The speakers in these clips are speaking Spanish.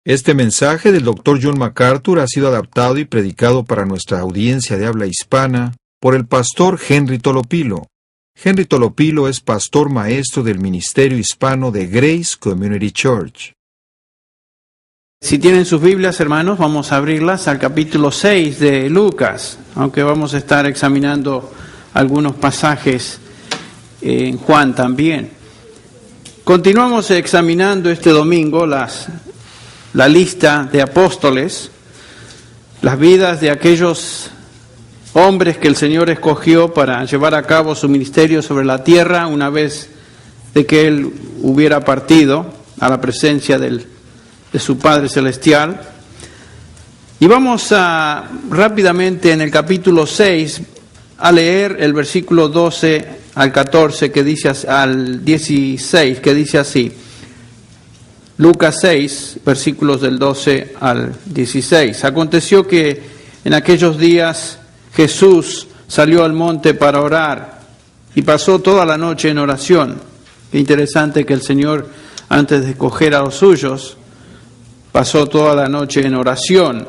Este mensaje del Dr. John MacArthur ha sido adaptado y predicado para nuestra audiencia de habla hispana por el pastor Henry Tolopilo. Henry Tolopilo es pastor maestro del Ministerio Hispano de Grace Community Church. Si tienen sus Biblias, hermanos, vamos a abrirlas al capítulo 6 de Lucas, aunque vamos a estar examinando algunos pasajes en Juan también. Continuamos examinando este domingo la lista de apóstoles, las vidas de aquellos hombres que el Señor escogió para llevar a cabo su ministerio sobre la tierra una vez de que Él hubiera partido a la presencia de su Padre Celestial. Y vamos rápidamente en el capítulo 6 a leer el versículo 12 al 14, al 16, que dice así. Lucas 6, versículos del 12 al 16. Aconteció que en aquellos días Jesús salió al monte para orar y pasó toda la noche en oración. Qué interesante que el Señor, antes de escoger a los suyos, pasó toda la noche en oración.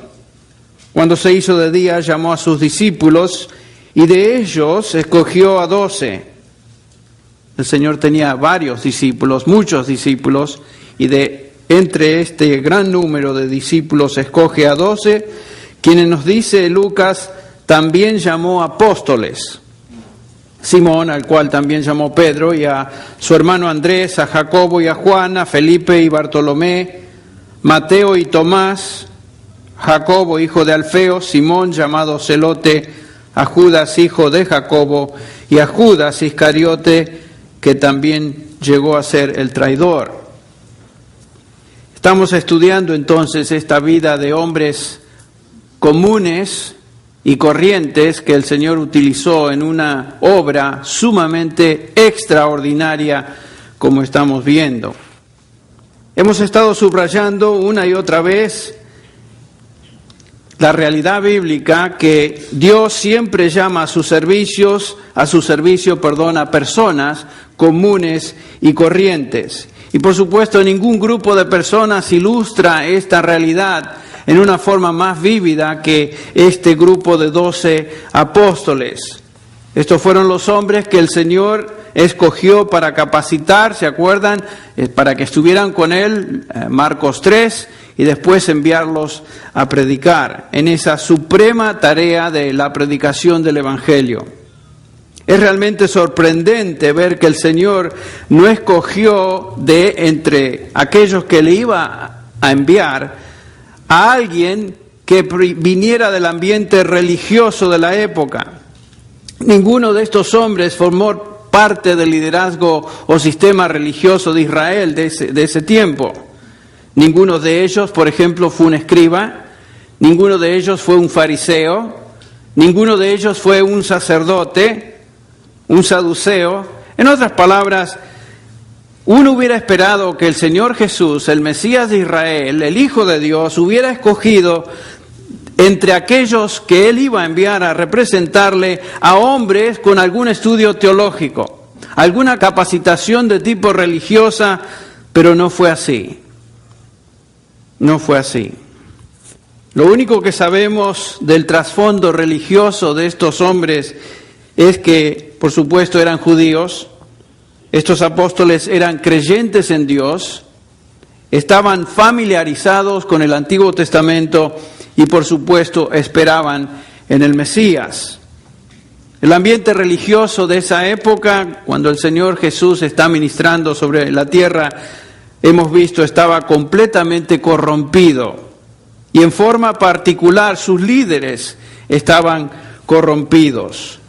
Cuando se hizo de día, llamó a sus discípulos y de ellos escogió a 12. El Señor tenía varios discípulos, muchos discípulos, y entre este gran número de discípulos escoge a 12, quienes nos dice Lucas, también llamó apóstoles. Simón, al cual también llamó Pedro, y a su hermano Andrés, a Jacobo y a Juan, a Felipe y Bartolomé, Mateo y Tomás, Jacobo, hijo de Alfeo, Simón, llamado Celote, a Judas, hijo de Jacobo, y a Judas Iscariote, que también llegó a ser el traidor. Estamos estudiando entonces esta vida de hombres comunes y corrientes que el Señor utilizó en una obra sumamente extraordinaria, como estamos viendo. Hemos estado subrayando una y otra vez la realidad bíblica que Dios siempre llama a su servicio, a personas comunes y corrientes. Y por supuesto, ningún grupo de personas ilustra esta realidad en una forma más vívida que este grupo de 12 apóstoles. Estos fueron los hombres que el Señor escogió para capacitar, ¿se acuerdan? Para que estuvieran con Él, Marcos 3, y después enviarlos a predicar en esa suprema tarea de la predicación del Evangelio. Es realmente sorprendente ver que el Señor no escogió de entre aquellos que le iba a enviar a alguien que viniera del ambiente religioso de la época. Ninguno de estos hombres formó parte del liderazgo o sistema religioso de Israel de ese tiempo. Ninguno de ellos, por ejemplo, fue un escriba, ninguno de ellos fue un fariseo, ninguno de ellos fue un sacerdote, un saduceo. En otras palabras, uno hubiera esperado que el Señor Jesús, el Mesías de Israel, el Hijo de Dios, hubiera escogido entre aquellos que Él iba a enviar a representarle a hombres con algún estudio teológico, alguna capacitación de tipo religiosa, pero no fue así. No fue así. Lo único que sabemos del trasfondo religioso de estos hombres es que, por supuesto, eran judíos. Estos apóstoles eran creyentes en Dios, estaban familiarizados con el Antiguo Testamento y, por supuesto, esperaban en el Mesías. El ambiente religioso de esa época, cuando el Señor Jesús está ministrando sobre la tierra, hemos visto, estaba completamente corrompido. Y en forma particular, sus líderes estaban corrompidos.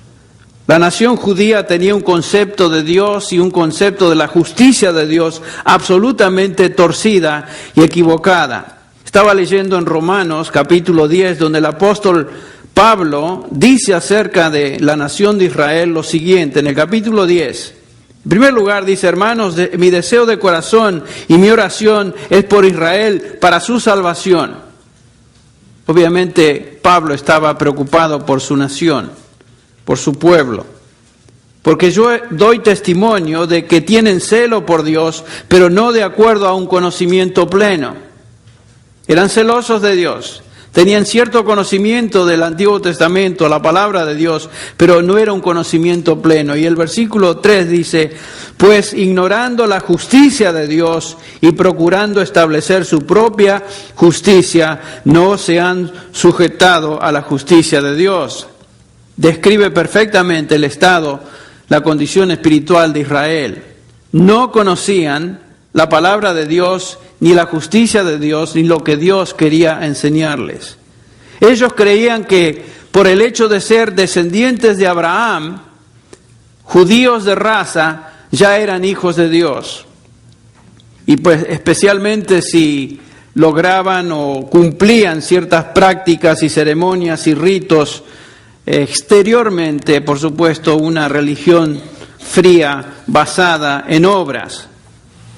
La nación judía tenía un concepto de Dios y un concepto de la justicia de Dios absolutamente torcida y equivocada. Estaba leyendo en Romanos capítulo 10, donde el apóstol Pablo dice acerca de la nación de Israel lo siguiente, en el capítulo 10. En primer lugar dice, hermanos, mi deseo de corazón y mi oración es por Israel para su salvación. Obviamente Pablo estaba preocupado por su nación, por su pueblo. Porque yo doy testimonio de que tienen celo por Dios, pero no de acuerdo a un conocimiento pleno. eran celosos de Dios, tenían cierto conocimiento del Antiguo Testamento, la palabra de Dios, pero no era un conocimiento pleno. Y el versículo 3 dice, pues ignorando la justicia de Dios y procurando establecer su propia justicia, no se han sujetado a la justicia de Dios. Describe perfectamente el estado, la condición espiritual de Israel. No conocían la palabra de Dios, ni la justicia de Dios, ni lo que Dios quería enseñarles. Ellos creían que por el hecho de ser descendientes de Abraham, judíos de raza, ya eran hijos de Dios. Y pues especialmente si lograban o cumplían ciertas prácticas y ceremonias y ritos exteriormente, por supuesto, una religión fría basada en obras.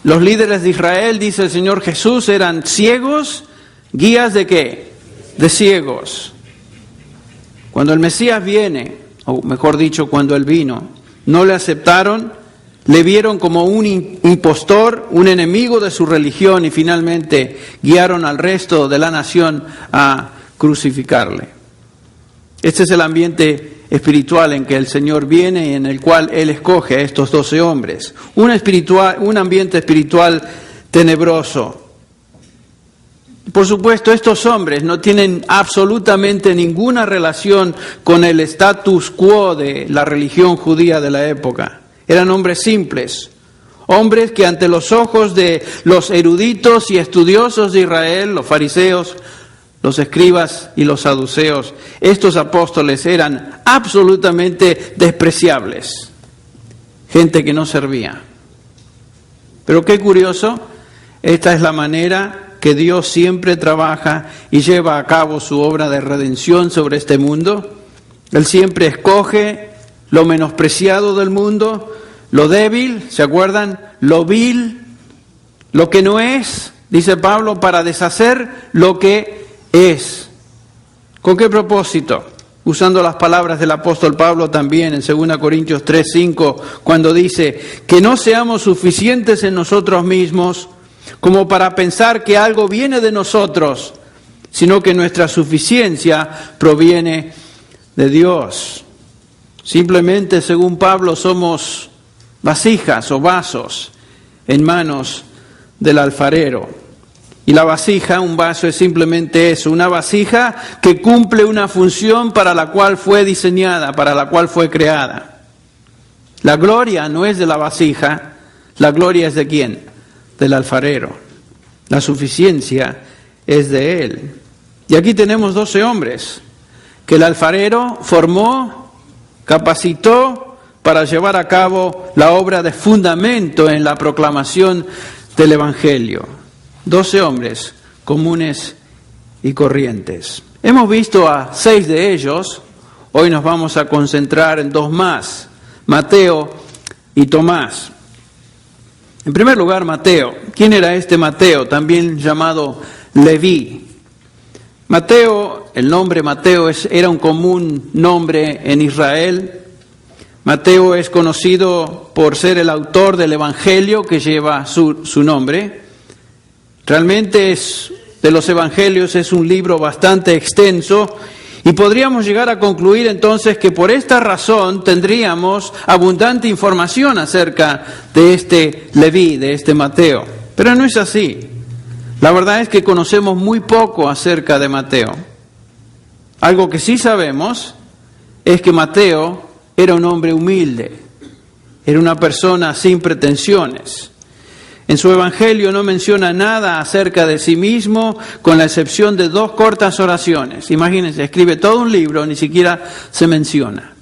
Los líderes de Israel, dice el Señor Jesús, eran ciegos, guías ¿de qué? De ciegos. Cuando el Mesías viene, o mejor dicho, cuando Él vino, no le aceptaron, le vieron como un impostor, un enemigo de su religión y finalmente guiaron al resto de la nación a crucificarle. Este es el ambiente espiritual en que el Señor viene y en el cual Él escoge a estos 12 hombres. Un ambiente espiritual tenebroso. Por supuesto, estos hombres no tienen absolutamente ninguna relación con el status quo de la religión judía de la época. Eran hombres simples, hombres que ante los ojos de los eruditos y estudiosos de Israel, los fariseos, los escribas y los saduceos, estos apóstoles eran absolutamente despreciables, gente que no servía. Pero qué curioso, esta es la manera que Dios siempre trabaja y lleva a cabo su obra de redención sobre este mundo. Él siempre escoge lo menospreciado del mundo, lo débil, ¿se acuerdan? Lo vil, lo que no es, dice Pablo, para deshacer lo que es. ¿Con qué propósito? Usando las palabras del apóstol Pablo también en 2 Corintios 3:5, cuando dice que no seamos suficientes en nosotros mismos como para pensar que algo viene de nosotros, sino que nuestra suficiencia proviene de Dios. Simplemente, según Pablo, somos vasijas o vasos en manos del alfarero. Y la vasija, un vaso, es simplemente eso, una vasija que cumple una función para la cual fue diseñada, para la cual fue creada. La gloria no es de la vasija, la gloria es de ¿quién? Del alfarero. La suficiencia es de él. Y aquí tenemos 12 hombres que el alfarero formó, capacitó para llevar a cabo la obra de fundamento en la proclamación del Evangelio. 12 hombres comunes y corrientes. Hemos visto a 6 de ellos, hoy nos vamos a concentrar en 2 más, Mateo y Tomás. En primer lugar, Mateo. ¿Quién era este Mateo, también llamado Leví? Mateo, el nombre Mateo era un común nombre en Israel. Mateo es conocido por ser el autor del Evangelio que lleva su nombre. Realmente de los Evangelios es un libro bastante extenso y podríamos llegar a concluir entonces que por esta razón tendríamos abundante información acerca de este Leví, de este Mateo. Pero no es así. La verdad es que conocemos muy poco acerca de Mateo. Algo que sí sabemos es que Mateo era un hombre humilde, era una persona sin pretensiones. En su Evangelio no menciona nada acerca de sí mismo, con la excepción de 2 cortas oraciones. Imagínense, escribe todo un libro, ni siquiera se menciona.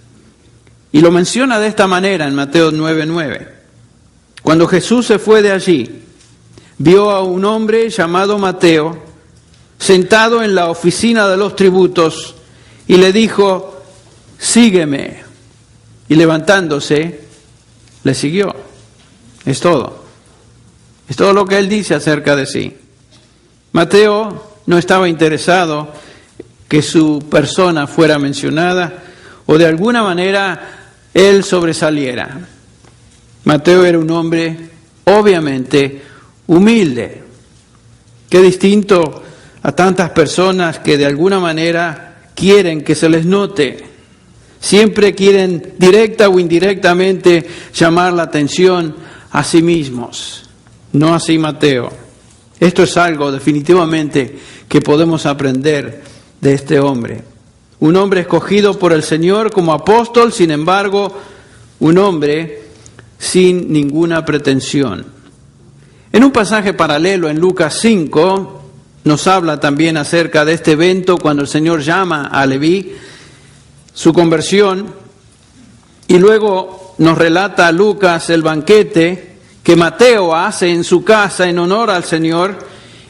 Y lo menciona de esta manera en Mateo 9:9. Cuando Jesús se fue de allí, vio a un hombre llamado Mateo, sentado en la oficina de los tributos, y le dijo, sígueme. Y levantándose, le siguió. Es todo. Es todo lo que él dice acerca de sí. Mateo no estaba interesado que su persona fuera mencionada o de alguna manera él sobresaliera. Mateo era un hombre obviamente humilde. Qué distinto a tantas personas que de alguna manera quieren que se les note. Siempre quieren directa o indirectamente llamar la atención a sí mismos. No así Mateo. Esto es algo definitivamente que podemos aprender de este hombre. Un hombre escogido por el Señor como apóstol, sin embargo, un hombre sin ninguna pretensión. En un pasaje paralelo en Lucas 5, nos habla también acerca de este evento cuando el Señor llama a Leví, su conversión, y luego nos relata Lucas el banquete que Mateo hace en su casa en honor al Señor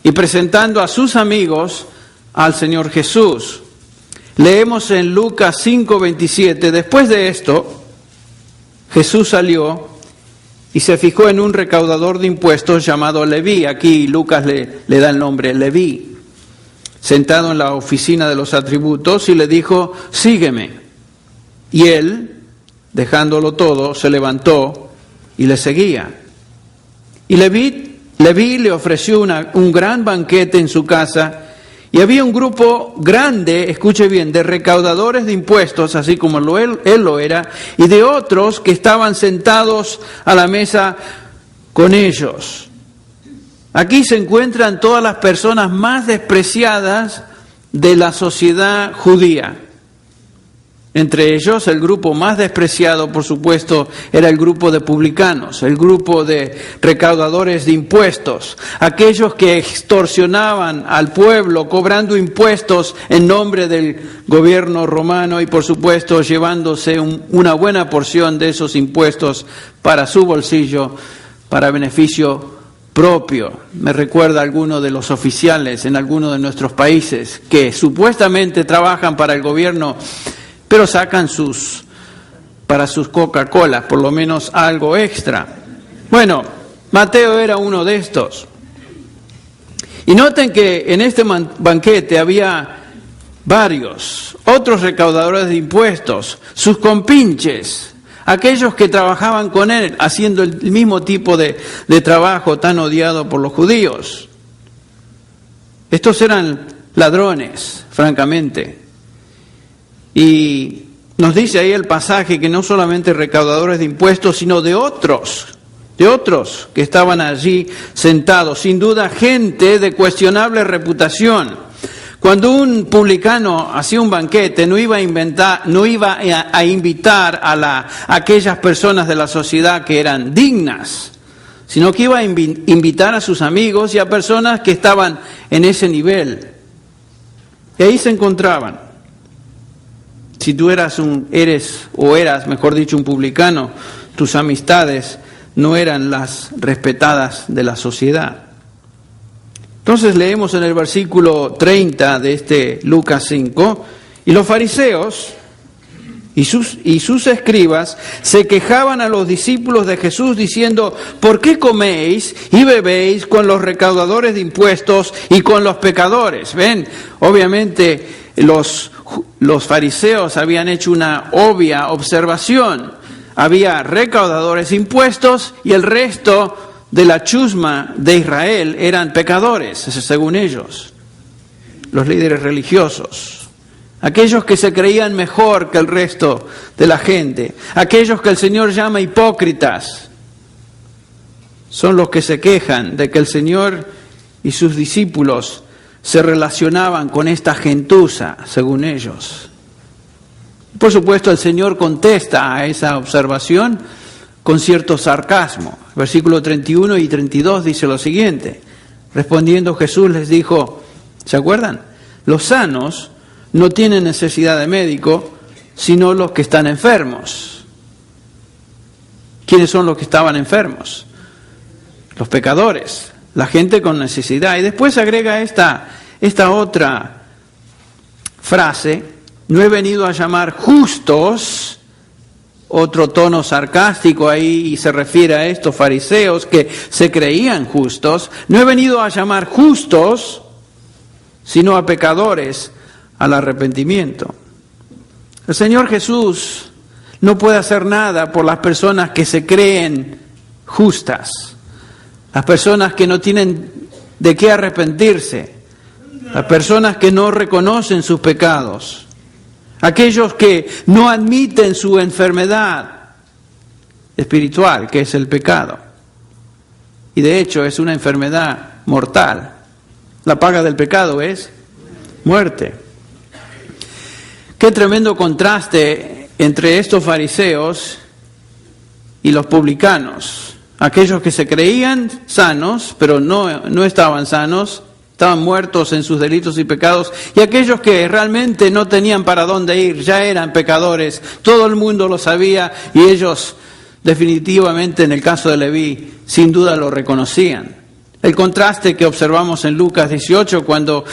y presentando a sus amigos al Señor Jesús. Leemos en Lucas 5:27, después de esto, Jesús salió y se fijó en un recaudador de impuestos llamado Leví. Aquí Lucas le da el nombre Leví, sentado en la oficina de los atributos, y le dijo, sígueme. Y él, dejándolo todo, se levantó y le seguía. Y Leví le ofreció un gran banquete en su casa, y había un grupo grande, escuche bien, de recaudadores de impuestos, así como él lo era, y de otros que estaban sentados a la mesa con ellos. Aquí se encuentran todas las personas más despreciadas de la sociedad judía. Entre ellos, el grupo más despreciado, por supuesto, era el grupo de publicanos, el grupo de recaudadores de impuestos, aquellos que extorsionaban al pueblo cobrando impuestos en nombre del gobierno romano y, por supuesto, llevándose una buena porción de esos impuestos para su bolsillo, para beneficio propio. Me recuerda a alguno de los oficiales en alguno de nuestros países que supuestamente trabajan para el gobierno, pero sacan para sus Coca-Cola, por lo menos algo extra. Bueno, Mateo era uno de estos. Y noten que en este banquete había varios, otros recaudadores de impuestos, sus compinches, aquellos que trabajaban con él, haciendo el mismo tipo de trabajo tan odiado por los judíos. Estos eran ladrones, francamente. Y nos dice ahí el pasaje que no solamente recaudadores de impuestos, sino de otros que estaban allí sentados. Sin duda, gente de cuestionable reputación. Cuando un publicano hacía un banquete, no iba a invitar a aquellas personas de la sociedad que eran dignas, sino que iba a invitar a sus amigos y a personas que estaban en ese nivel. Y ahí se encontraban. Si tú eras un publicano, tus amistades no eran las respetadas de la sociedad. Entonces leemos en el versículo 30 de este Lucas 5, y los fariseos y sus escribas se quejaban a los discípulos de Jesús diciendo, ¿por qué coméis y bebéis con los recaudadores de impuestos y con los pecadores? Ven, obviamente los fariseos habían hecho una obvia observación. Había recaudadores de impuestos y el resto de la chusma de Israel eran pecadores, según ellos, los líderes religiosos, aquellos que se creían mejor que el resto de la gente, aquellos que el Señor llama hipócritas, son los que se quejan de que el Señor y sus discípulos se relacionaban con esta gentuza, según ellos. Por supuesto, el Señor contesta a esa observación con cierto sarcasmo. Versículo 31 y 32 dice lo siguiente. Respondiendo Jesús les dijo, ¿se acuerdan? Los sanos no tienen necesidad de médico, sino los que están enfermos. ¿Quiénes son los que estaban enfermos? Los pecadores. La gente con necesidad. Y después agrega esta otra frase, no he venido a llamar justos, otro tono sarcástico ahí, y se refiere a estos fariseos que se creían justos, no he venido a llamar justos, sino a pecadores al arrepentimiento. El Señor Jesús no puede hacer nada por las personas que se creen justas, las personas que no tienen de qué arrepentirse, Las personas que no reconocen sus pecados. Aquellos que no admiten su enfermedad espiritual, que es el pecado. Y de hecho es una enfermedad mortal. La paga del pecado es muerte. Qué tremendo contraste entre estos fariseos y los publicanos. Aquellos que se creían sanos, pero no estaban sanos, estaban muertos en sus delitos y pecados, y aquellos que realmente no tenían para dónde ir, ya eran pecadores, todo el mundo lo sabía, y ellos definitivamente, en el caso de Leví, sin duda lo reconocían. El contraste que observamos en Lucas 18, cuando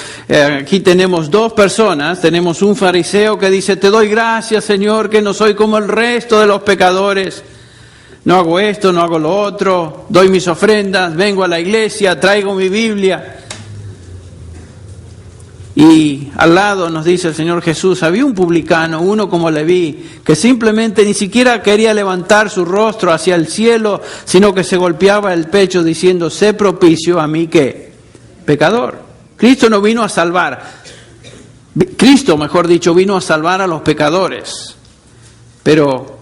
aquí tenemos dos personas, tenemos un fariseo que dice: te doy gracias, Señor, que no soy como el resto de los pecadores, no hago esto, no hago lo otro, doy mis ofrendas, vengo a la iglesia, traigo mi Biblia. Y al lado nos dice el Señor Jesús, había un publicano, uno como Leví, que simplemente ni siquiera quería levantar su rostro hacia el cielo, sino que se golpeaba el pecho diciendo: sé propicio a mí, ¿qué? Pecador. Cristo no vino a salvar, Cristo, mejor dicho, vino a salvar a los pecadores. Pero,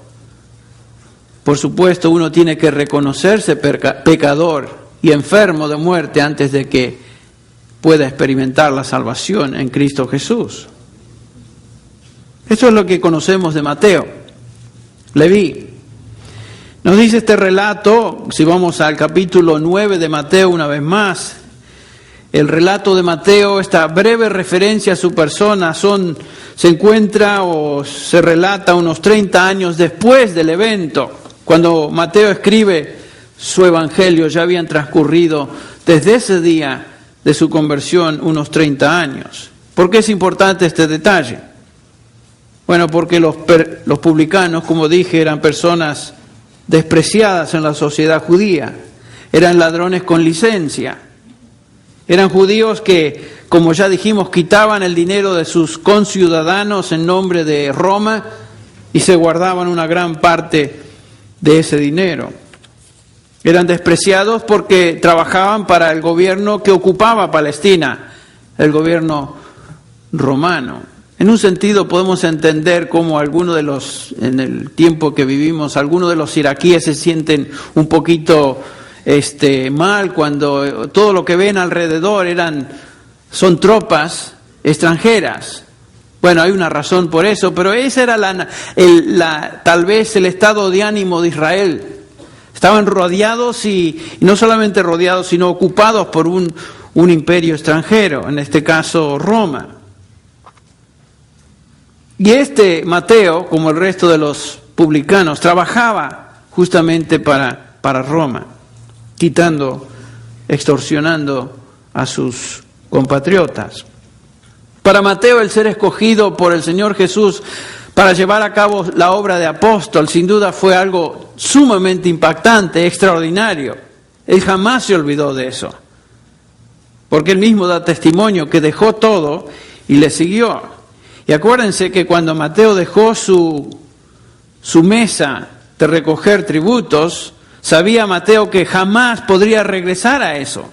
por supuesto, uno tiene que reconocerse pecador y enfermo de muerte antes de que pueda experimentar la salvación en Cristo Jesús. Eso es lo que conocemos de Mateo. Leví. Nos dice este relato, si vamos al capítulo 9 de Mateo una vez más, el relato de Mateo, esta breve referencia a su persona, se encuentra o se relata unos 30 años después del evento. Cuando Mateo escribe su evangelio, ya habían transcurrido desde ese día de su conversión unos 30 años. ¿Por qué es importante este detalle? Bueno, porque los publicanos, como dije, eran personas despreciadas en la sociedad judía, eran ladrones con licencia, eran judíos que, como ya dijimos, quitaban el dinero de sus conciudadanos en nombre de Roma y se guardaban una gran parte de ese dinero. Eran despreciados porque trabajaban para el gobierno que ocupaba Palestina, el gobierno romano. En un sentido podemos entender cómo en el tiempo que vivimos, algunos de los iraquíes se sienten un poquito mal cuando todo lo que ven alrededor son tropas extranjeras. Bueno, hay una razón por eso, pero ese era tal vez el estado de ánimo de Israel. Estaban rodeados y no solamente rodeados, sino ocupados por un imperio extranjero, en este caso Roma. Y Mateo, como el resto de los publicanos, trabajaba justamente para Roma, extorsionando a sus compatriotas. Para Mateo, el ser escogido por el Señor Jesús para llevar a cabo la obra de apóstol, sin duda fue algo sumamente impactante, extraordinario. Él jamás se olvidó de eso, porque él mismo da testimonio que dejó todo y le siguió. Y acuérdense que cuando Mateo dejó su mesa de recoger tributos, sabía Mateo que jamás podría regresar a eso.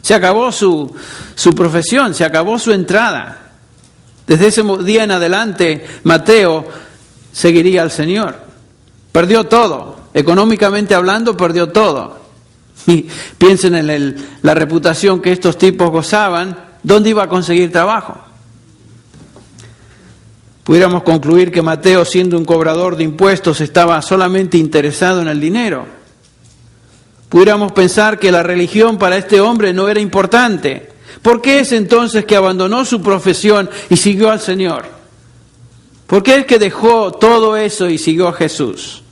Se acabó su profesión, se acabó su entrada. Desde ese día en adelante, Mateo seguiría al Señor. Perdió todo. Económicamente hablando, perdió todo. Y piensen en la reputación que estos tipos gozaban. ¿Dónde iba a conseguir trabajo? Pudiéramos concluir que Mateo, siendo un cobrador de impuestos, estaba solamente interesado en el dinero. Pudiéramos pensar que la religión para este hombre no era importante. ¿Por qué es entonces que abandonó su profesión y siguió al Señor? ¿Por qué es que dejó todo eso y siguió a Jesús?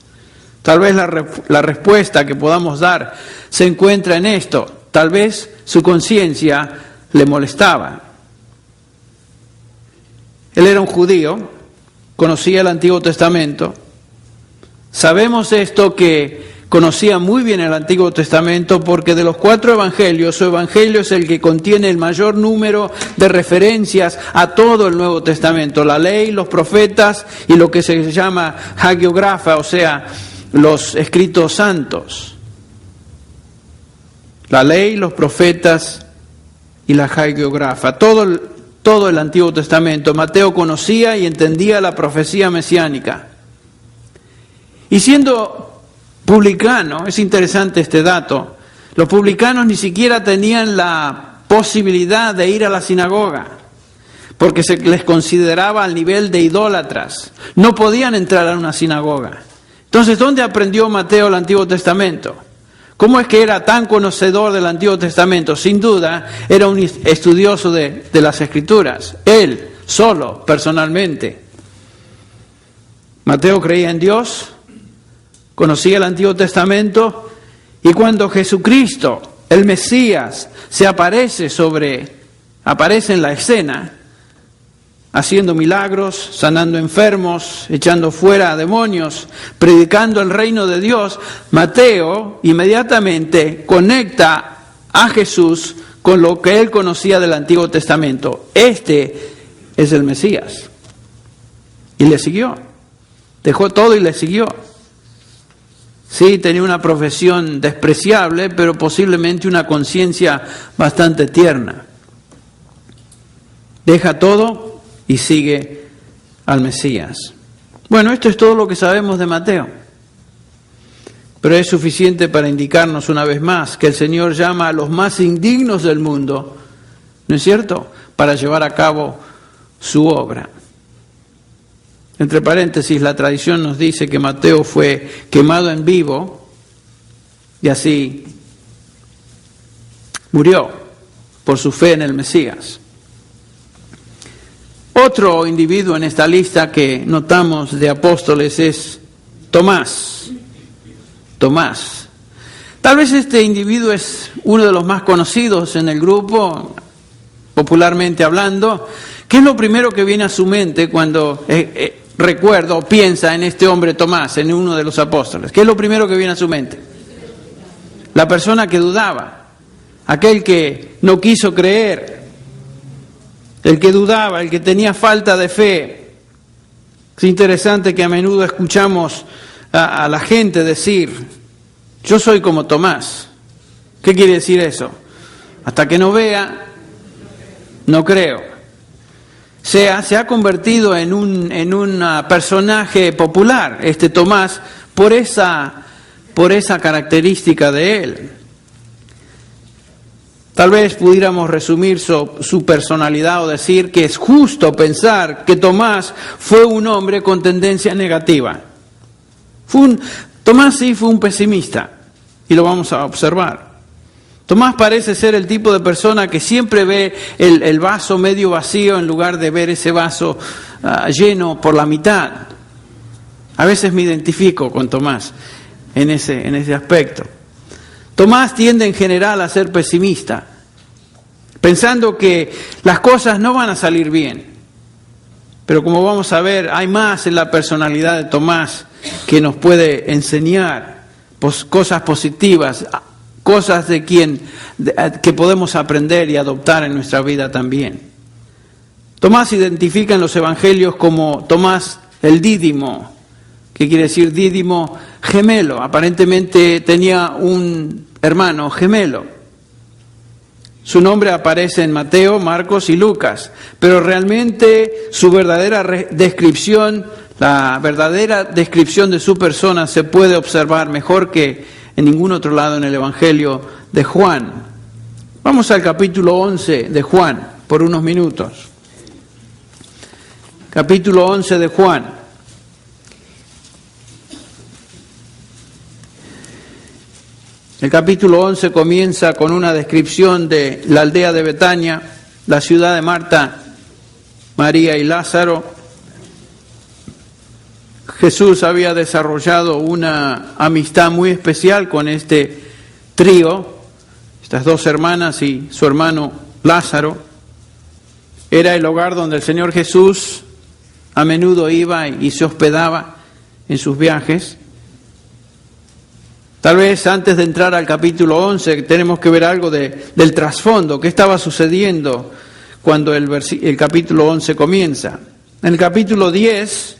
Tal vez la respuesta que podamos dar se encuentra en esto. Tal vez su conciencia le molestaba. Él era un judío, conocía el Antiguo Testamento. Sabemos esto, que conocía muy bien el Antiguo Testamento, porque de los 4 evangelios, su evangelio es el que contiene el mayor número de referencias a todo el Nuevo Testamento, la ley, los profetas y lo que se llama hagiographa, o sea, los escritos santos. La ley, los profetas y la hagiographa. Todo el Antiguo Testamento. Mateo conocía y entendía la profecía mesiánica. Y siendo publicano, es interesante este dato, los publicanos ni siquiera tenían la posibilidad de ir a la sinagoga, porque se les consideraba al nivel de idólatras. No podían entrar a una sinagoga. Entonces, ¿dónde aprendió Mateo el Antiguo Testamento? ¿Cómo es que era tan conocedor del Antiguo Testamento? Sin duda, era un estudioso de las Escrituras. Él, solo, personalmente. Mateo creía en Dios, conocía el Antiguo Testamento, y cuando Jesucristo, el Mesías, aparece en la escena, haciendo milagros, sanando enfermos, echando fuera a demonios, predicando el reino de Dios, Mateo inmediatamente conecta a Jesús con lo que él conocía del Antiguo Testamento. Este es el Mesías. Y le siguió. Dejó todo y le siguió. Sí, tenía una profesión despreciable, pero posiblemente una conciencia bastante tierna. Deja todo y sigue al Mesías. Bueno, esto es todo lo que sabemos de Mateo. Pero es suficiente para indicarnos una vez más que el Señor llama a los más indignos del mundo, ¿no es cierto?, para llevar a cabo su obra. Entre paréntesis, la tradición nos dice que Mateo fue quemado en vivo y así murió por su fe en el Mesías. Otro individuo en esta lista que notamos de apóstoles es Tomás. Tomás. Tal vez este individuo es uno de los más conocidos en el grupo, popularmente hablando. ¿Qué es lo primero que viene a su mente cuando recuerda o piensa en este hombre Tomás, en uno de los apóstoles? ¿Qué es lo primero que viene a su mente? La persona que dudaba, aquel que no quiso creer, el que dudaba, el que tenía falta de fe. Es interesante que a menudo escuchamos a la gente decir, yo soy como Tomás. ¿Qué quiere decir eso? Hasta que no vea, no creo. Se ha convertido en un personaje popular, este Tomás, por esa característica de él. Tal vez pudiéramos resumir su personalidad o decir que es justo pensar que Tomás fue un hombre con tendencia negativa. Tomás sí fue un pesimista, y lo vamos a observar. Tomás parece ser el tipo de persona que siempre ve el vaso medio vacío en lugar de ver ese vaso lleno por la mitad. A veces me identifico con Tomás en ese aspecto. Tomás tiende en general a ser pesimista, pensando que las cosas no van a salir bien. Pero como vamos a ver, hay más en la personalidad de Tomás que nos puede enseñar cosas positivas, cosas que podemos aprender y adoptar en nuestra vida también. Tomás se identifica en los evangelios como Tomás el Dídimo. ¿Qué quiere decir Dídimo? Gemelo. Aparentemente tenía un hermano gemelo. Su nombre aparece en Mateo, Marcos y Lucas, pero realmente su verdadera descripción, la verdadera descripción de su persona se puede observar mejor que en ningún otro lado en el Evangelio de Juan. Vamos al capítulo 11 de Juan por unos minutos. Capítulo 11 de Juan. El capítulo 11 comienza con una descripción de la aldea de Betania, la ciudad de Marta, María y Lázaro. Jesús había desarrollado una amistad muy especial con este trío, estas dos hermanas y su hermano Lázaro. Era el hogar donde el Señor Jesús a menudo iba y se hospedaba en sus viajes. Tal vez antes de entrar al capítulo 11 tenemos que ver algo del trasfondo, qué estaba sucediendo cuando el capítulo 11 comienza. En el capítulo 10,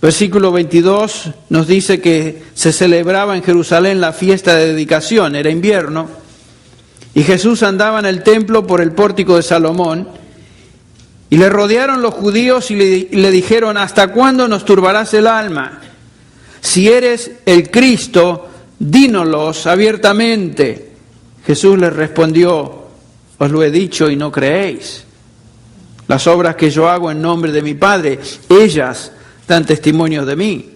versículo 22, nos dice que se celebraba en Jerusalén la fiesta de dedicación, era invierno, Y Jesús andaba en el templo por el pórtico de Salomón, y le rodearon los judíos y le dijeron: ¿hasta cuándo nos turbarás el alma? Si eres el Cristo, dínolos abiertamente. Jesús les respondió: os lo he dicho y no creéis. Las obras que yo hago en nombre de mi Padre, ellas dan testimonio de mí.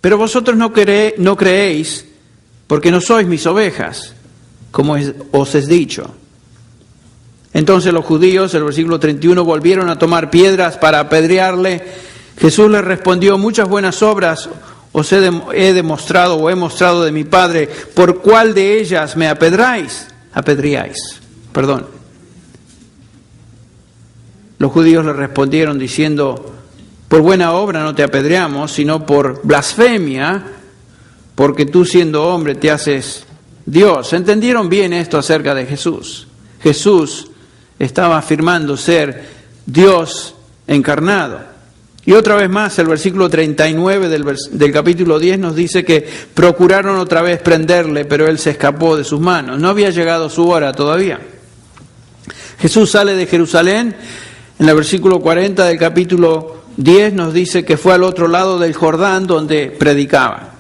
Pero vosotros no creéis, porque no sois mis ovejas, como os he dicho. Entonces los judíos, el versículo 31, volvieron a tomar piedras para apedrearle. Jesús les respondió: muchas buenas obras os he demostrado o he mostrado de mi Padre. ¿Por cuál de ellas me apedreáis? Los judíos le respondieron diciendo: por buena obra no te apedreamos, sino por blasfemia, porque tú siendo hombre te haces Dios. ¿Entendieron bien esto acerca de Jesús? Jesús estaba afirmando ser Dios encarnado. Y otra vez más, el versículo 39 del capítulo 10 nos dice que procuraron otra vez prenderle, pero él se escapó de sus manos. No había llegado su hora todavía. Jesús sale de Jerusalén. En el versículo 40 del capítulo 10 nos dice que fue al otro lado del Jordán donde predicaba.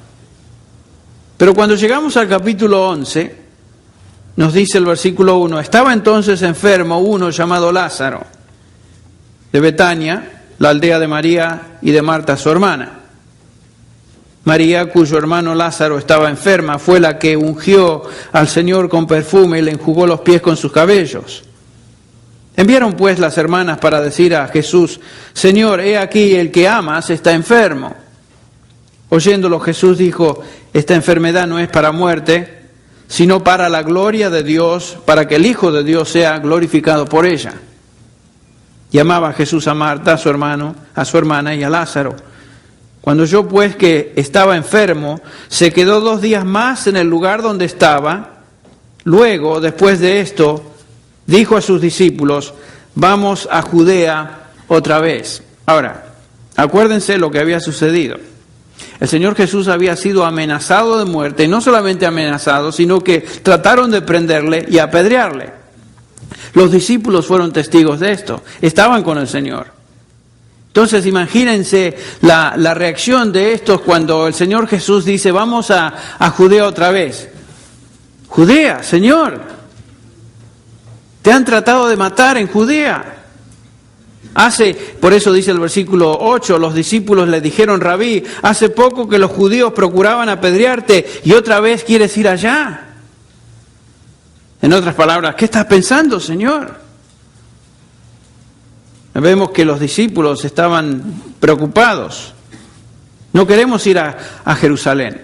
Pero cuando llegamos al capítulo 11, nos dice el versículo 1, estaba entonces enfermo uno llamado Lázaro, de Betania, la aldea de María y de Marta su hermana. María, cuyo hermano Lázaro estaba enferma, fue la que ungió al Señor con perfume y le enjugó los pies con sus cabellos. Enviaron pues las hermanas para decir a Jesús: Señor, he aquí el que amas está enfermo. Oyéndolo Jesús dijo: esta enfermedad no es para muerte, sino para la gloria de Dios, para que el Hijo de Dios sea glorificado por ella. Llamaba Jesús a Marta, a su hermana y a Lázaro. Cuando oyó pues que estaba enfermo, se quedó 2 días más en el lugar donde estaba. Luego, después de esto, dijo a sus discípulos: vamos a Judea otra vez. Ahora, acuérdense lo que había sucedido. El Señor Jesús había sido amenazado de muerte, y no solamente amenazado, sino que trataron de prenderle y apedrearle. Los discípulos fueron testigos de esto, estaban con el Señor. Entonces imagínense la reacción de estos cuando el Señor Jesús dice: vamos a Judea otra vez. Judea, Señor, te han tratado de matar en Judea. Por eso dice el versículo 8, los discípulos le dijeron: Rabí, hace poco que los judíos procuraban apedrearte y otra vez quieres ir allá. En otras palabras, ¿qué estás pensando, Señor? Vemos que los discípulos estaban preocupados. No queremos ir a Jerusalén.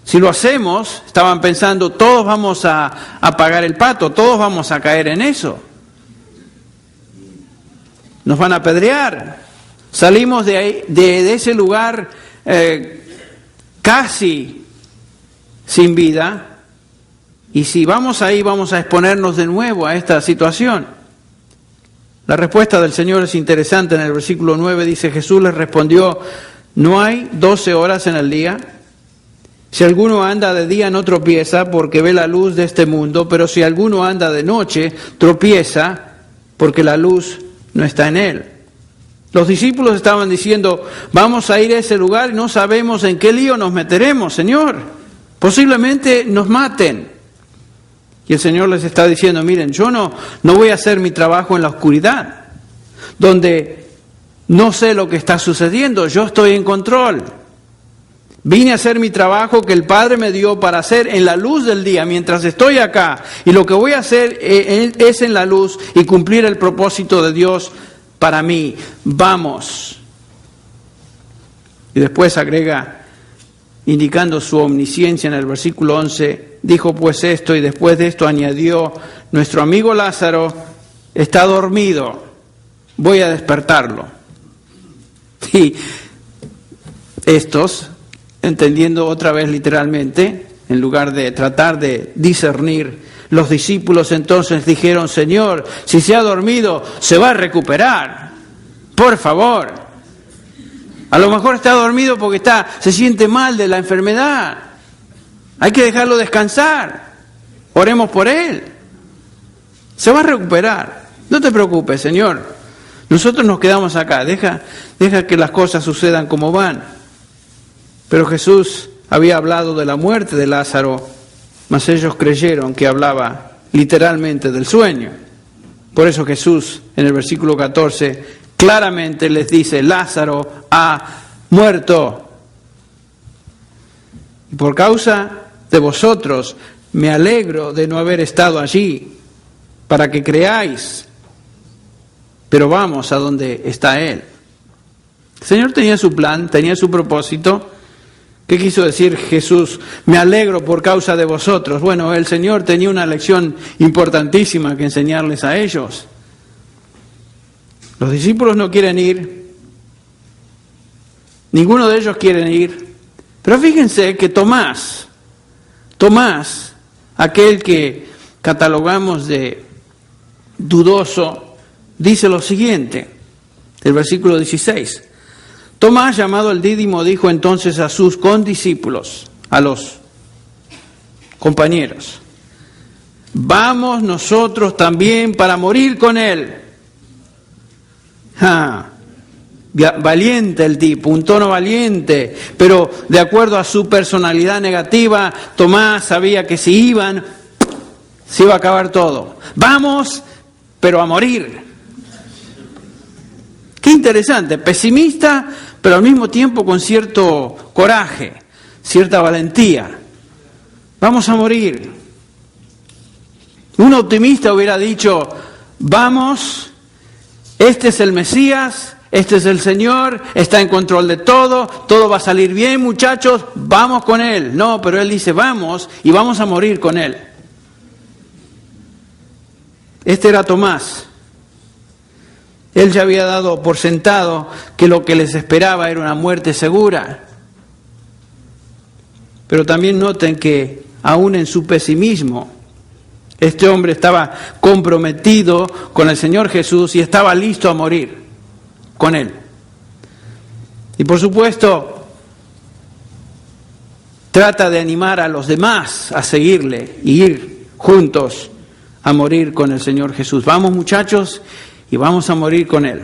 Si lo hacemos, estaban pensando, todos vamos a pagar el pato, todos vamos a caer en eso. Nos van a apedrear. Salimos de ese lugar casi sin vida. Y si vamos ahí, vamos a exponernos de nuevo a esta situación. La respuesta del Señor es interesante. En el versículo 9 dice: Jesús les respondió: ¿no hay 12 horas en el día? Si alguno anda de día no tropieza porque ve la luz de este mundo, pero si alguno anda de noche tropieza porque la luz no está en él. Los discípulos estaban diciendo: vamos a ir a ese lugar y no sabemos en qué lío nos meteremos, Señor. Posiblemente nos maten. Y el Señor les está diciendo: miren, yo no voy a hacer mi trabajo en la oscuridad, donde no sé lo que está sucediendo, yo estoy en control. Vine a hacer mi trabajo que el Padre me dio para hacer en la luz del día, mientras estoy acá. Y lo que voy a hacer es en la luz y cumplir el propósito de Dios para mí. Vamos. Y después agrega, indicando su omnisciencia en el versículo 11, dijo pues esto y después de esto añadió: nuestro amigo Lázaro está dormido, voy a despertarlo. Y estos, entendiendo otra vez literalmente, en lugar de tratar de discernir, los discípulos entonces dijeron: Señor, si se ha dormido, se va a recuperar. Por favor. A lo mejor está dormido porque se siente mal de la enfermedad. Hay que dejarlo descansar. Oremos por él. Se va a recuperar. No te preocupes, Señor. Nosotros nos quedamos acá. Deja que las cosas sucedan como van. Pero Jesús había hablado de la muerte de Lázaro, mas ellos creyeron que hablaba literalmente del sueño. Por eso Jesús, en el versículo 14, claramente les dice: Lázaro ha muerto. Y por causa de vosotros me alegro de no haber estado allí, para que creáis. Pero vamos a donde está Él. El Señor tenía su plan, tenía su propósito. ¿Qué quiso decir Jesús? Me alegro por causa de vosotros. Bueno, el Señor tenía una lección importantísima que enseñarles a ellos. Los discípulos no quieren ir. Ninguno de ellos quiere ir. Pero fíjense que Tomás, aquel que catalogamos de dudoso, dice lo siguiente, el versículo 16. Tomás, llamado el Dídimo, dijo entonces a sus condiscípulos, a los compañeros: vamos nosotros también para morir con él. Valiente el tipo, un tono valiente, pero de acuerdo a su personalidad negativa, Tomás sabía que si iban, se iba a acabar todo. Vamos, pero a morir. Qué interesante, pesimista, pero al mismo tiempo con cierto coraje, cierta valentía. Vamos a morir. Un optimista hubiera dicho: vamos, este es el Mesías, este es el Señor, está en control de todo va a salir bien, muchachos, vamos con Él. No, pero Él dice: vamos y vamos a morir con Él. Este era Tomás. Él ya había dado por sentado que lo que les esperaba era una muerte segura. Pero también noten que aún en su pesimismo, este hombre estaba comprometido con el Señor Jesús y estaba listo a morir con Él. Y por supuesto, trata de animar a los demás a seguirle y ir juntos a morir con el Señor Jesús. Vamos, muchachos, y vamos a morir con Él.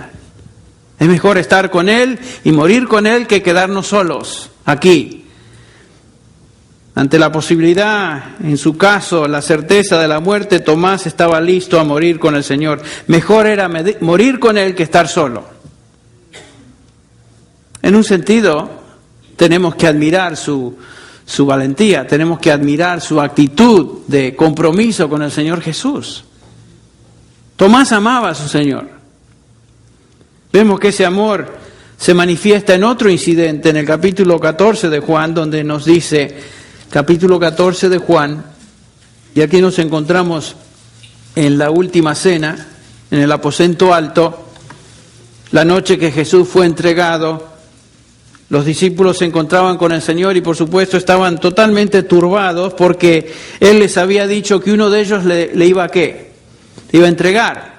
Es mejor estar con Él y morir con Él que quedarnos solos aquí. Ante la posibilidad, en su caso, la certeza de la muerte, Tomás estaba listo a morir con el Señor. Mejor era morir con Él que estar solo. En un sentido, tenemos que admirar su valentía, tenemos que admirar su actitud de compromiso con el Señor Jesús. Tomás amaba a su Señor. Vemos que ese amor se manifiesta en otro incidente, en el capítulo 14 de Juan, donde nos dice, capítulo 14 de Juan, y aquí nos encontramos en la última cena, en el aposento alto, la noche que Jesús fue entregado. Los discípulos se encontraban con el Señor y por supuesto estaban totalmente turbados porque Él les había dicho que uno de ellos le iba a ¿qué? Le iba a entregar.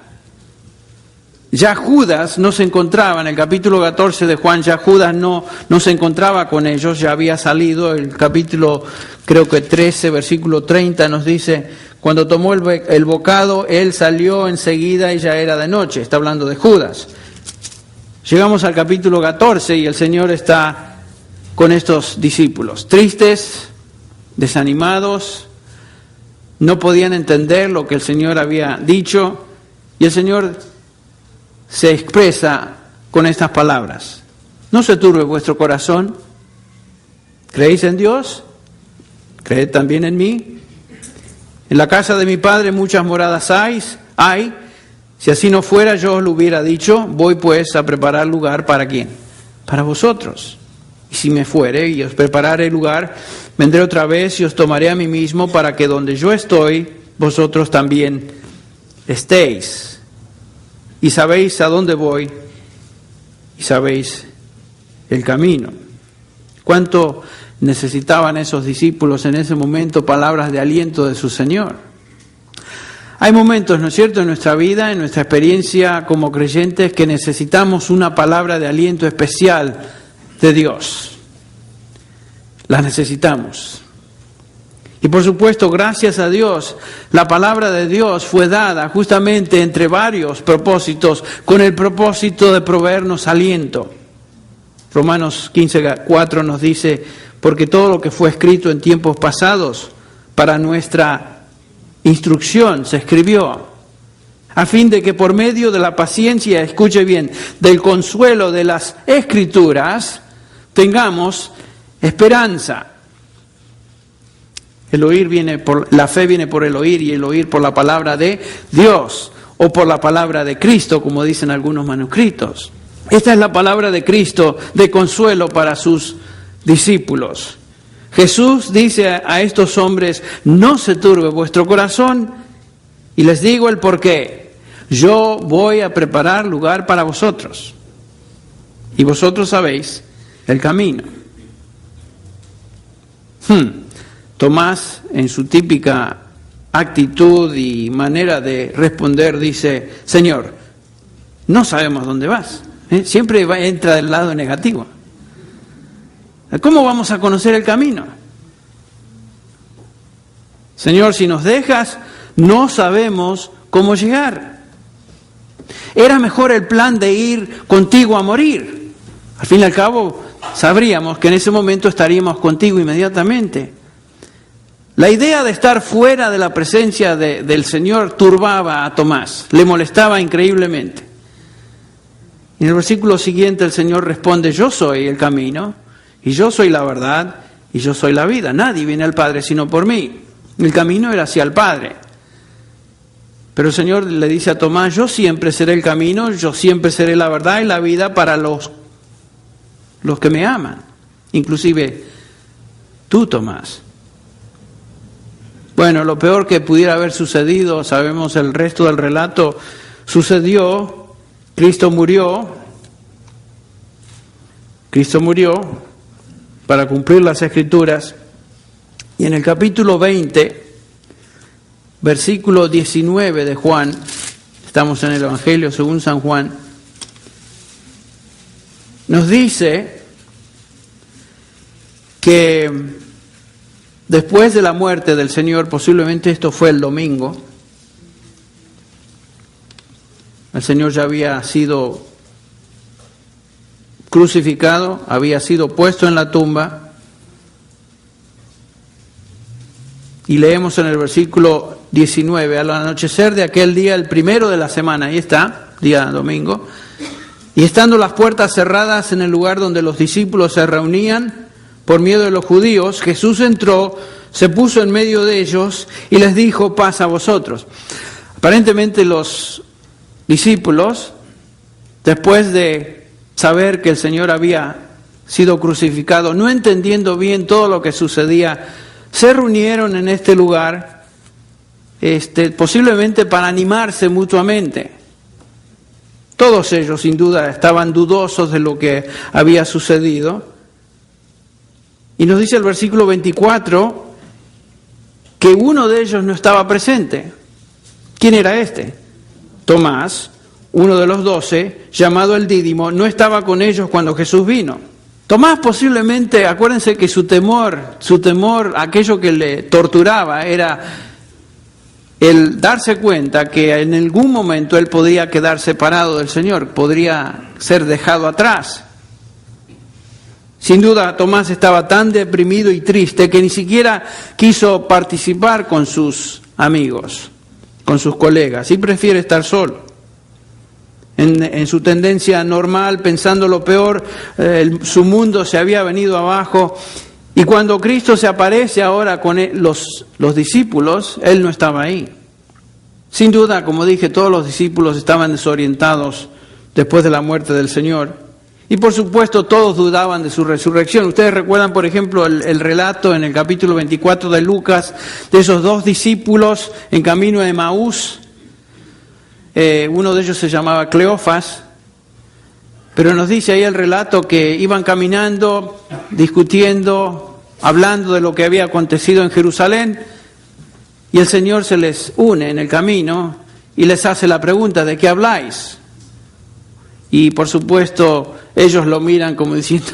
Ya Judas no se encontraba, en el capítulo 14 de Juan, ya Judas no se encontraba con ellos, ya había salido. El capítulo creo que 13, versículo 30 nos dice, cuando tomó el bocado, Él salió enseguida y ya era de noche. Está hablando de Judas. Llegamos al capítulo 14 y el Señor está con estos discípulos, tristes, desanimados, no podían entender lo que el Señor había dicho, y el Señor se expresa con estas palabras: no se turbe vuestro corazón, ¿creéis en Dios? Creed también en mí. En la casa de mi Padre muchas moradas hay. Si así no fuera, yo os lo hubiera dicho. Voy pues a preparar lugar ¿para quién? Para vosotros. Y si me fuere y os prepararé lugar, vendré otra vez y os tomaré a mí mismo, para que donde yo estoy, vosotros también estéis. Y sabéis a dónde voy, y sabéis el camino. ¿Cuánto necesitaban esos discípulos en ese momento palabras de aliento de su Señor? Hay momentos, ¿no es cierto?, en nuestra vida, en nuestra experiencia como creyentes, que necesitamos una palabra de aliento especial de Dios. Las necesitamos. Y por supuesto, gracias a Dios, la palabra de Dios fue dada justamente entre varios propósitos, con el propósito de proveernos aliento. Romanos 15:4 nos dice, porque todo lo que fue escrito en tiempos pasados para nuestra instrucción se escribió, a fin de que por medio de la paciencia, escuche bien, del consuelo de las Escrituras, tengamos esperanza. La fe viene por el oír y el oír por la palabra de Dios o por la palabra de Cristo, como dicen algunos manuscritos. Esta es la palabra de Cristo de consuelo para sus discípulos. Jesús dice a estos hombres, no se turbe vuestro corazón, y les digo el porqué. Yo voy a preparar lugar para vosotros, y vosotros sabéis el camino. Tomás, en su típica actitud y manera de responder, dice, Señor, no sabemos dónde vas. Siempre entra del lado negativo. ¿Cómo vamos a conocer el camino? Señor, si nos dejas, no sabemos cómo llegar. Era mejor el plan de ir contigo a morir. Al fin y al cabo, sabríamos que en ese momento estaríamos contigo inmediatamente. La idea de estar fuera de la presencia del Señor turbaba a Tomás, le molestaba increíblemente. En el versículo siguiente el Señor responde, yo soy el camino, y yo soy la verdad, y yo soy la vida. Nadie viene al Padre sino por mí. El camino era hacia el Padre. Pero el Señor le dice a Tomás, yo siempre seré el camino, yo siempre seré la verdad y la vida para los que me aman. Inclusive tú, Tomás. Bueno, lo peor que pudiera haber sucedido, sabemos el resto del relato, sucedió. Cristo murió para cumplir las Escrituras, y en el capítulo 20, versículo 19 de Juan, estamos en el Evangelio según San Juan, nos dice que después de la muerte del Señor, posiblemente esto fue el domingo, el Señor ya había sido crucificado, había sido puesto en la tumba, y leemos en el versículo 19, al anochecer de aquel día, el primero de la semana, ahí está, día domingo, y estando las puertas cerradas en el lugar donde los discípulos se reunían, por miedo de los judíos, Jesús entró, se puso en medio de ellos y les dijo, paz a vosotros. Aparentemente los discípulos, después de saber que el Señor había sido crucificado, no entendiendo bien todo lo que sucedía, se reunieron en este lugar, posiblemente para animarse mutuamente. Todos ellos, sin duda, estaban dudosos de lo que había sucedido. Y nos dice el versículo 24 que uno de ellos no estaba presente. ¿Quién era este? Tomás, uno de los 12, llamado el Dídimo, no estaba con ellos cuando Jesús vino. Tomás posiblemente, acuérdense que su temor, aquello que le torturaba, era el darse cuenta que en algún momento él podría quedar separado del Señor, podría ser dejado atrás. Sin duda, Tomás estaba tan deprimido y triste que ni siquiera quiso participar con sus amigos, con sus colegas, y prefiere estar solo. En su tendencia normal, pensando lo peor, su mundo se había venido abajo, y cuando Cristo se aparece ahora con los discípulos, Él no estaba ahí. Sin duda, como dije, todos los discípulos estaban desorientados después de la muerte del Señor. Y por supuesto todos dudaban de su resurrección. Ustedes recuerdan, por ejemplo, el relato en el capítulo 24 de Lucas de esos dos discípulos en camino a Emaús. Uno de ellos se llamaba Cleofas, pero nos dice ahí el relato que iban caminando, discutiendo, hablando de lo que había acontecido en Jerusalén, y el Señor se les une en el camino y les hace la pregunta, ¿de qué habláis? Y por supuesto, ellos lo miran como diciendo,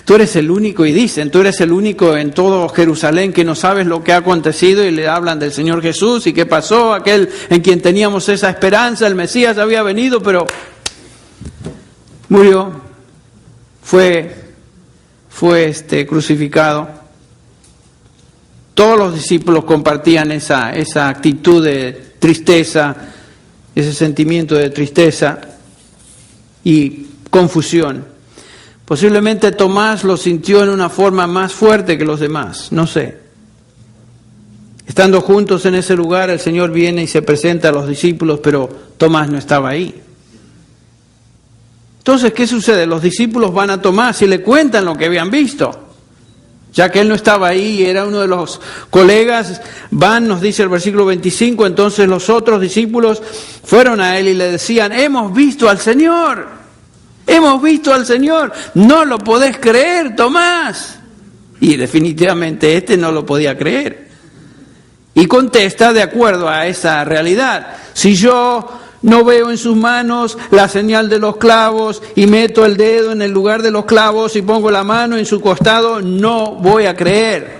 tú eres el único, y dicen, tú eres el único en todo Jerusalén que no sabes lo que ha acontecido, y le hablan del Señor Jesús y qué pasó, aquel en quien teníamos esa esperanza, el Mesías había venido, pero murió, fue crucificado. Todos los discípulos compartían esa actitud de tristeza, ese sentimiento de tristeza y confusión. Posiblemente Tomás lo sintió en una forma más fuerte que los demás, no sé. Estando juntos en ese lugar, el Señor viene y se presenta a los discípulos, pero Tomás no estaba ahí. Entonces, ¿qué sucede? Los discípulos van a Tomás y le cuentan lo que habían visto. Ya que él no estaba ahí, era uno de los colegas, van, nos dice el versículo 25, entonces los otros discípulos fueron a él y le decían, hemos visto al Señor, no lo podés creer, Tomás. Y definitivamente no lo podía creer. Y contesta de acuerdo a esa realidad, si yo no veo en sus manos la señal de los clavos y meto el dedo en el lugar de los clavos y pongo la mano en su costado, no voy a creer.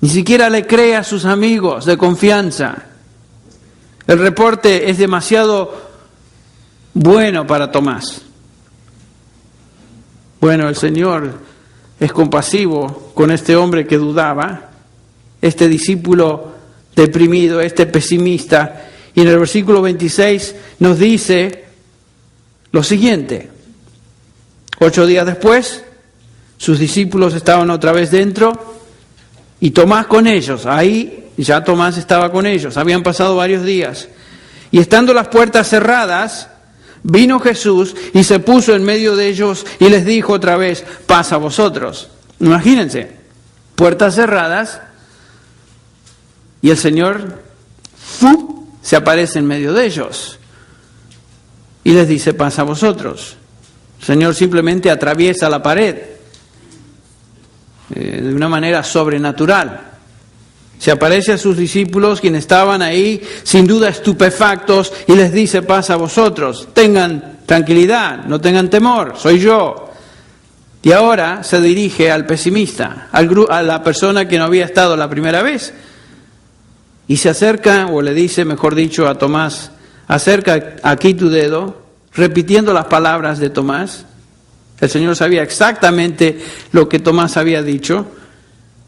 Ni siquiera le cree a sus amigos de confianza. El reporte es demasiado bueno para Tomás. Bueno, el Señor es compasivo con este hombre que dudaba, este discípulo deprimido, pesimista, y en el versículo 26 nos dice lo siguiente: 8 días después, sus discípulos estaban otra vez dentro y Tomás con ellos. Ahí ya Tomás estaba con ellos, habían pasado varios días. Y estando las puertas cerradas, vino Jesús y se puso en medio de ellos y les dijo otra vez, paz a vosotros. Imagínense, puertas cerradas, y el Señor se aparece en medio de ellos y les dice, paz a vosotros. El Señor simplemente atraviesa la pared de una manera sobrenatural. Se aparece a sus discípulos, quienes estaban ahí sin duda estupefactos, y les dice, paz a vosotros, tengan tranquilidad, no tengan temor, soy yo. Y ahora se dirige al pesimista, a la persona que no había estado la primera vez. Y se acerca, o le dice, mejor dicho, a Tomás, acerca aquí tu dedo, repitiendo las palabras de Tomás. El Señor sabía exactamente lo que Tomás había dicho.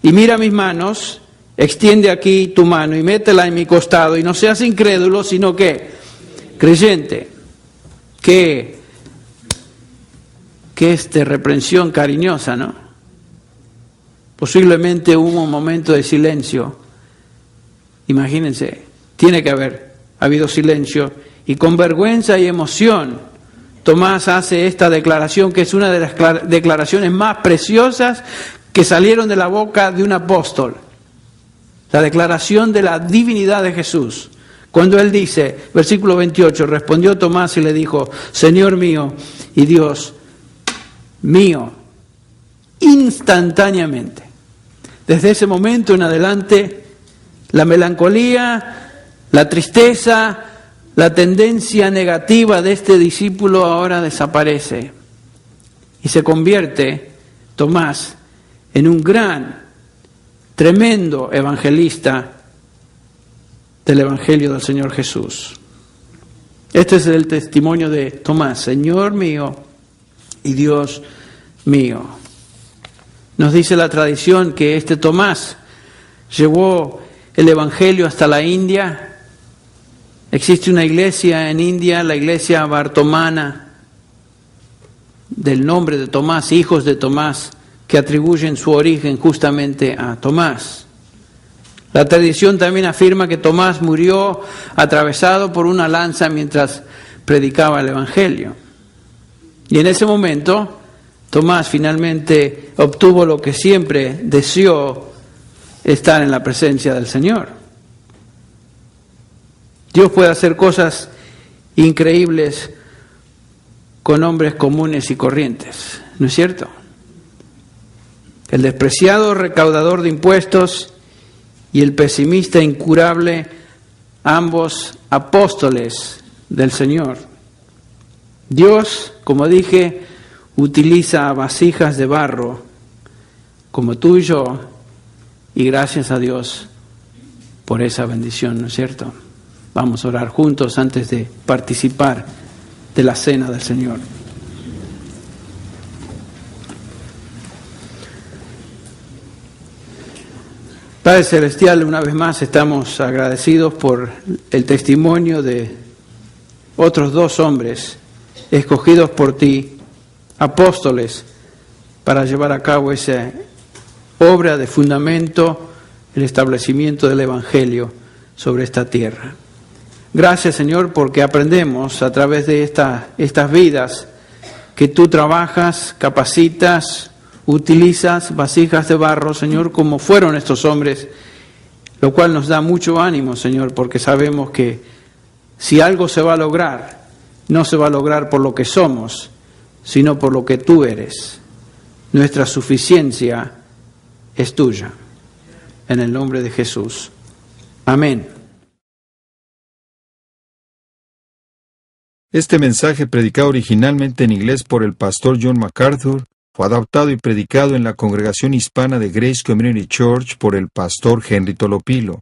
Y mira mis manos, extiende aquí tu mano y métela en mi costado, y no seas incrédulo, sino que creyente. Qué reprensión cariñosa, ¿no? Posiblemente hubo un momento de silencio. Imagínense, tiene que haber habido silencio, y con vergüenza y emoción Tomás hace esta declaración, que es una de las declaraciones más preciosas que salieron de la boca de un apóstol. La declaración de la divinidad de Jesús. Cuando él dice, versículo 28, respondió Tomás y le dijo, Señor mío y Dios mío. Instantáneamente. Desde ese momento en adelante, la melancolía, la tristeza, la tendencia negativa de este discípulo ahora desaparece. Y se convierte Tomás en un gran, tremendo evangelista del Evangelio del Señor Jesús. Este es el testimonio de Tomás, Señor mío y Dios mío. Nos dice la tradición que este Tomás llevó el Evangelio hasta la India. Existe una iglesia en India, la iglesia bartomana, del nombre de Tomás, hijos de Tomás, que atribuyen su origen justamente a Tomás. La tradición también afirma que Tomás murió atravesado por una lanza mientras predicaba el Evangelio. Y en ese momento, Tomás finalmente obtuvo lo que siempre deseó, estar en la presencia del Señor. Dios puede hacer cosas increíbles con hombres comunes y corrientes, ¿no es cierto? El despreciado recaudador de impuestos y el pesimista incurable, ambos apóstoles del Señor. Dios, como dije, utiliza vasijas de barro como tú y yo, y gracias a Dios por esa bendición, ¿no es cierto? Vamos a orar juntos antes de participar de la cena del Señor. Padre Celestial, una vez más estamos agradecidos por el testimonio de otros 2 hombres escogidos por ti, apóstoles, para llevar a cabo esa obra de fundamento, el establecimiento del Evangelio sobre esta tierra. Gracias, Señor, porque aprendemos a través de estas vidas que tú trabajas, capacitas, utilizas vasijas de barro, Señor, como fueron estos hombres, lo cual nos da mucho ánimo, Señor, porque sabemos que si algo se va a lograr, no se va a lograr por lo que somos, sino por lo que tú eres. Nuestra suficiencia es tuya. En el nombre de Jesús. Amén. Este mensaje, predicado originalmente en inglés por el pastor John MacArthur, fue adaptado y predicado en la congregación hispana de Grace Community Church por el pastor Henry Tolopilo.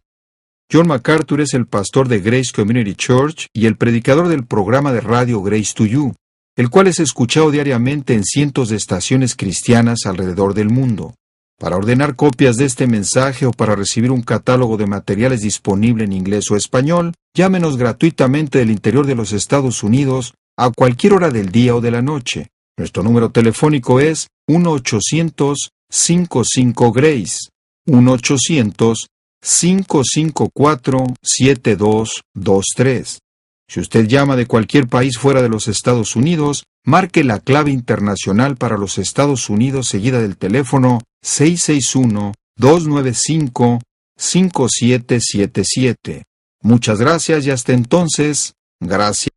John MacArthur es el pastor de Grace Community Church y el predicador del programa de radio Grace to You, el cual es escuchado diariamente en cientos de estaciones cristianas alrededor del mundo. Para ordenar copias de este mensaje o para recibir un catálogo de materiales disponible en inglés o español, llámenos gratuitamente del interior de los Estados Unidos a cualquier hora del día o de la noche. Nuestro número telefónico es 1-800-55-GRACE, 1-800-554-7223. Si usted llama de cualquier país fuera de los Estados Unidos, marque la clave internacional para los Estados Unidos seguida del teléfono 661-295-5777. Muchas gracias y hasta entonces, gracias.